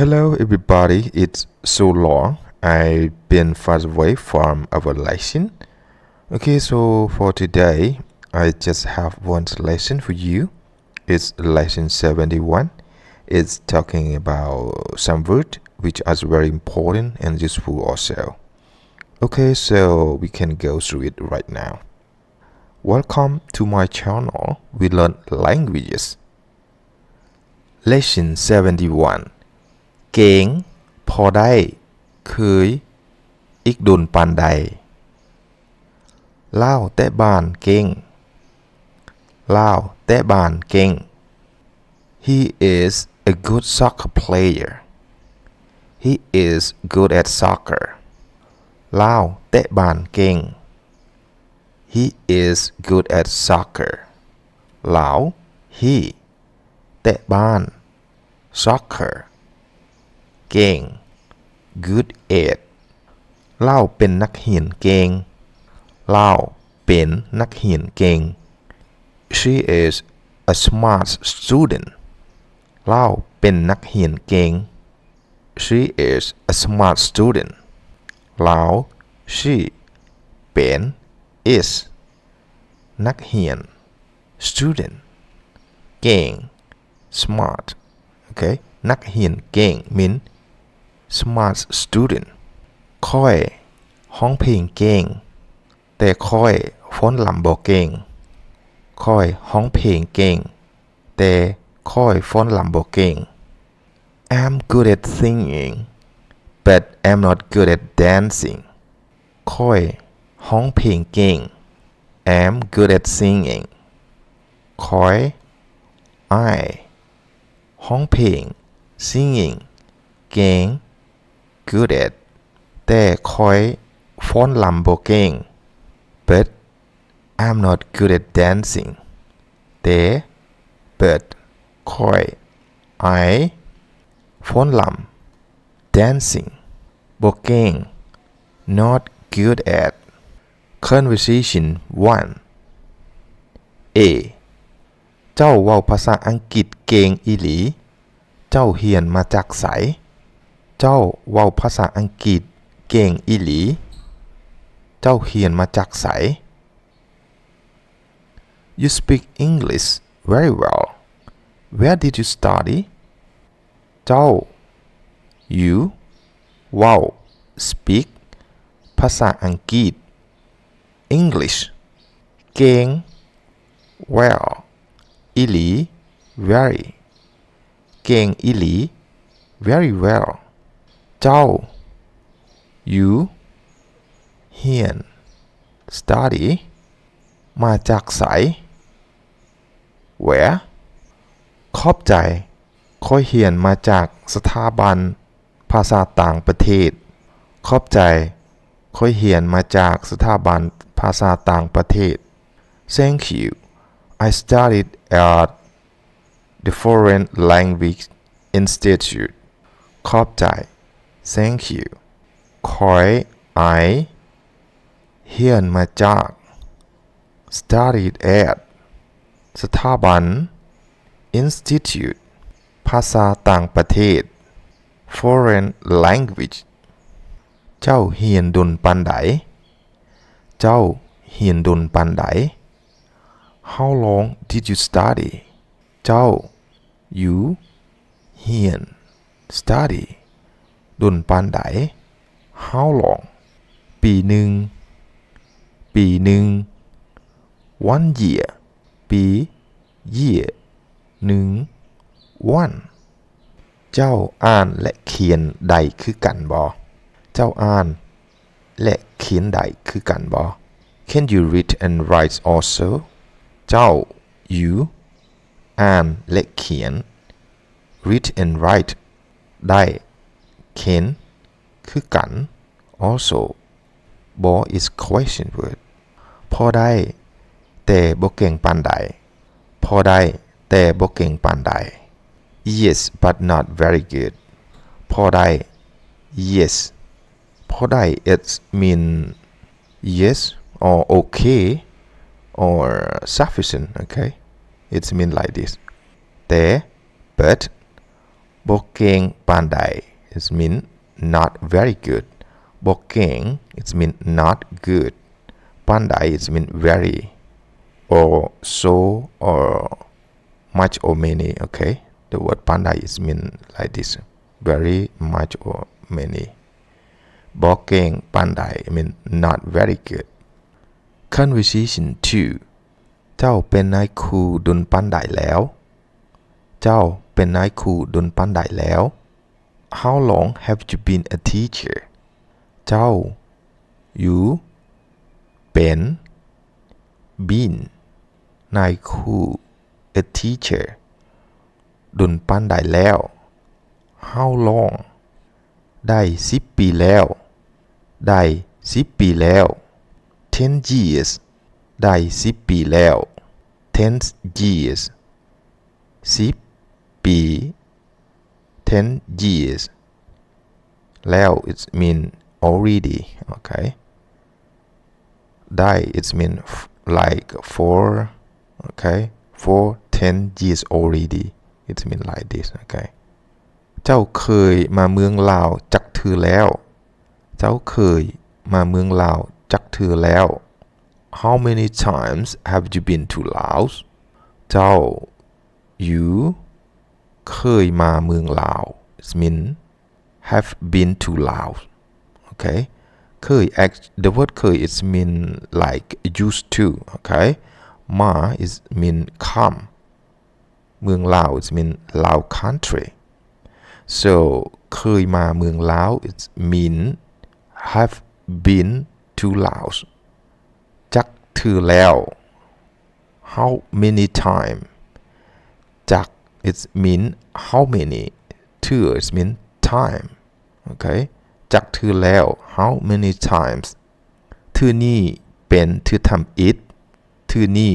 Hello everybody, it's so long. I've been far away from our lesson. Okay, so for today, I just have one lesson for you. It's lesson 71. It's talking about some words which are very important and useful also. Okay, so we can go through it right now. Welcome to my channel. We learn languages. Lesson 71 เก่งพอได้เคยอีกโดนปานใดลาวแต่บ้านเก่งลาวแต่บ้านเก่ง He is a good soccer player. He is good at soccer. ลาวแต่บ้านเก่ง He is good at soccer. ลาว he แต่บ้าน soccer เก่ง good at เล่าเป็นนักเรียนเก่งเล่าเป็นนักเรียนเก่ง She is a smart student เล่าเป็นนักเรียนเก่ง She is a smart student เล่า she เป็น is นักเรียน student เก่ง smart okay นักเรียนเก่ง mean smart student ค่อยร้องเพลงเก่งแต่ค่อยฟ้อนรำบ่เก่งค่อยร้องเพลงเก่งแต่ค่อยฟ้อนรำบ่เก่ง I'm good at singing but I'm not good at dancing ค่อยร้องเพลงเก่ง I'm good at singing ค่อย I ร้องเพลง singing เก่ง good at แต่ค่อยฟ้อนรำบ่เก่ง but I'm not good at dancing แต่ but ค่อย I ฟ้อนรำ dancing บ่เก่ง not good at conversation 1 A เจ้าเว้าภาษาอังกฤษเก่งอีหลีเจ้าเรียนมาจากไสเจ้าเว้าภาษาอังกฤษเก่งอีหลีเจ้าเรียนมาจากไส You speak English very well. Where did you study? เจ้า you เว้า speak ภาษาอังกฤษ English เก่ง well อีหลี very เก่งอีหลี very well เจ้า you เรียน study มาจากไส where ขอบใจข้อยเรียนมาจากสถาบันภาษาต่างประเทศขอบใจข้อยเรียนมาจากสถาบันภาษาต่างประเทศ Thank you I studied at the Foreign Language Institute ขอบใจ Thank you ข้อย I เรียนมาจาก studied at สถาบัน Institute ภาษาต่างประเทศ Foreign Language เจ้าเรียนดนปานใดเจ้าเรียนดนปานใด How long did you study เจ้า you เรียน study ดนปานใด How long ปีหนึ่งปีหนึ่ง one year ปี year หนึ่ง one เจ้าอ่านและเขียนใดคือกันบ่เจ้าอ่านและเขียนใดคือกันบ่ Can you read and write also เจ้า you อ่านและเขียน read and write ได้เขียนคือกัน also บ่ is question word พอได้แต่บ่เก่งปานใดพอได้แต่บ่เก่งปานใด yes but not very good พอได้ yes พอได้ it mean yes or okay or sufficient okay it's mean like this แต่ but บ่เก่งปานใด it mean not very good บ่เก่ง it mean not good ปานใด it mean very or so or much or many okay the word ปานใด is mean like this very much or many บ่เก่งปานใด mean not very good conversation 2 เจ้าเป็นนายครูดนปานใดแล้ว เจ้าเป็นนายครูดนปานใดแล้ว How long have you been a teacher เจ้า you เป็น been นายครู a teacher ดนปานใดแล้ว How long ได้10 ปีแล้วได้10 ปีแล้ว10 years ได้10 ปีแล้ว10 years 10 ปี 10 years แล้ว it mean already okay ได้ it mean like for okay for 10 years already it mean like this okay เจ้าเคยมาเมืองลาวจักเทื่อแล้วเจ้าเคยมาเมืองลาวจักเทื่อแล้ว How many times have you been to Laos เจ้า you เคยมาเมืองลาว it mean have been to Laos okay เคย the word เคย it mean like used to okay มา is mean come เมืองลาว it mean Lao country so เคยมาเมืองลาว it mean have been to Laos จักเทื่อแล้ว how many time จัก it mean how many เทื่อ it mean time okay จักเทื่อแล้ว how many times เทื่อนี้เป็นเทื่อทำ it เทื่อนี้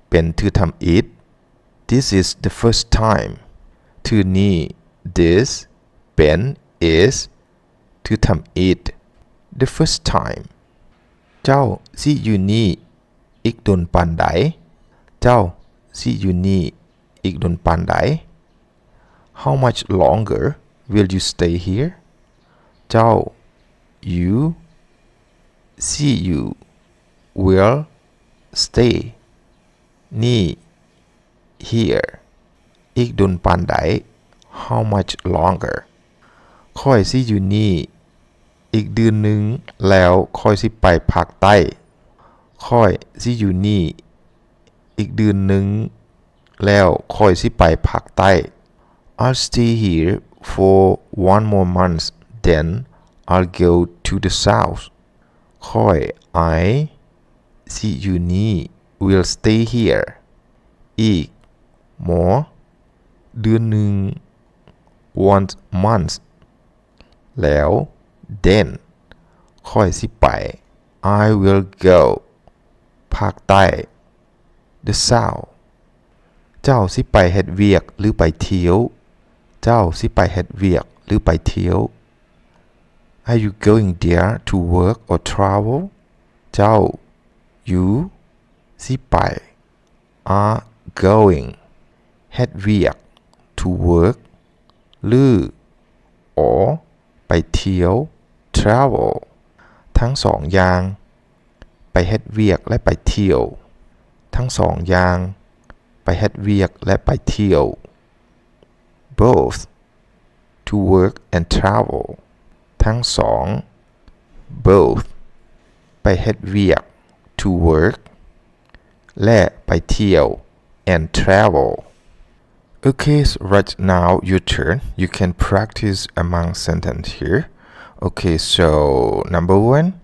เป็นเทื่อทำ it this is the first time เทื่อนี้ this เป็น is เทื่อทำ it the first time เจ้าสิอยู่นี่อีกโดนปานใดเจ้าสิอยู่นี่อีกโดนปานใด How much longer will you stay here เจ้า you see you will stay นี่ here อีกโดนปานใด How much longer ข้อยสิอยู่นี่อีกเดือนหนึ่งแล้วค่อยสิไปภาคใต้ค่อยสิอยู่นี่อีกเดือนหนึ่งแล้วค่อยสิไปภาคใต้ I'll stay here for 1 more month then I'll go to the south ค่อย I สิอยู่นี่ will stay here อีก more เดือนหนึ่ง 1 month แล้ว then ค่อยสิไป I will go ภาคใต้ the south เจ้าสิไปเฮ็ดเวียกหรือไปเที่ยวเจ้าสิไปเฮ็ดเวียกหรือไปเที่ยว Are you going there to work or travel เจ้า you สิไป are going เฮ็ดเวียก to work หรือ or ไปเที่ยว travel ทั้งสองอย่างไปเฮ็ดเวียกและไปเที่ยวทั้งสองอย่างไปเฮ็ดเวียกและไปเที่ยว both to work and travel ทั้งสอง both ไปเฮ็ดเวียก to work และไปเที่ยว and travel Okay, so right now your turn. You can practice among sentence here. Okay, so number 1,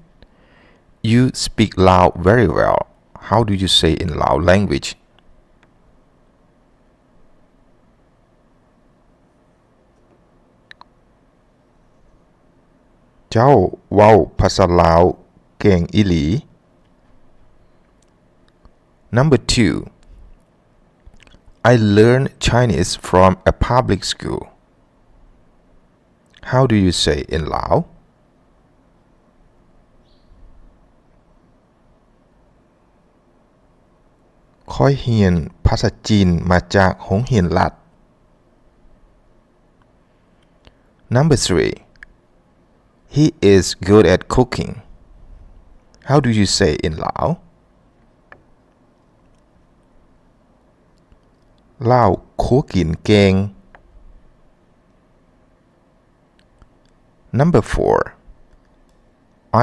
you speak Lao very well. How do you say in Lao language? เจ้าเว้าภาษาลาวเก่งอีหลี Number 2, I learned Chinese from a public school. How do you say in Lao? ข้อยเรียนภาษาจีนมาจากโรงเรียนรัฐ Number 3. He is good at cooking. How do you say in Lao? Lao คั่วกินเก่ง Number 4.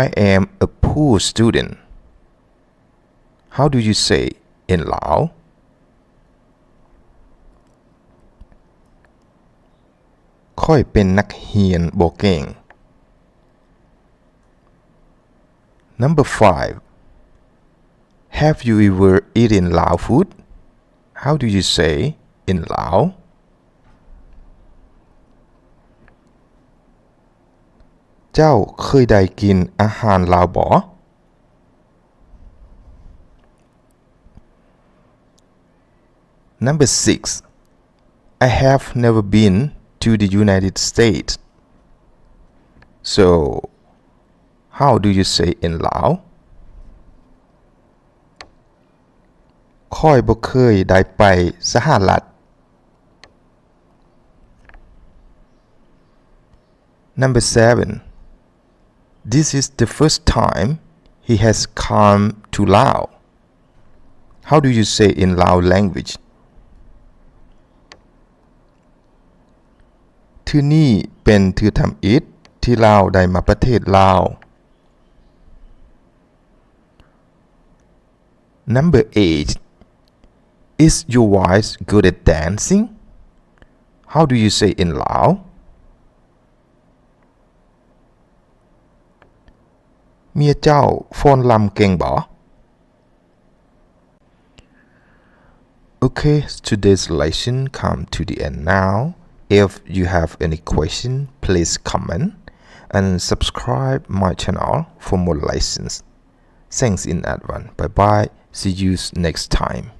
I am a poor student. How do you say in Lao? ข้อยเป็นนักเรียนบ่เก่ง Number 5. Have you ever eaten Lao food? How do you say in Lao? เจ้าเคยได้กินอาหารลาวบ่ Number 6. I have never been to the United States. So, how do you say in Lao? ข้อยบ่เคยได้ไปสหรัฐ Number 7. This is the first time he has come to Lao. How do you say in Lao language? ที่นี่เป็นทือทำอิฐที่ลาวได้มาประเทศลาว Number 8. Is your wife good at dancing? How do you say in Lao? เมียเจ้าฟ้อนรำเก่งบ่ Okay, today's lesson come to the end now. If you have any question, please comment and subscribe my channel for more lessons. Thanks in advance. Bye bye. See you next time.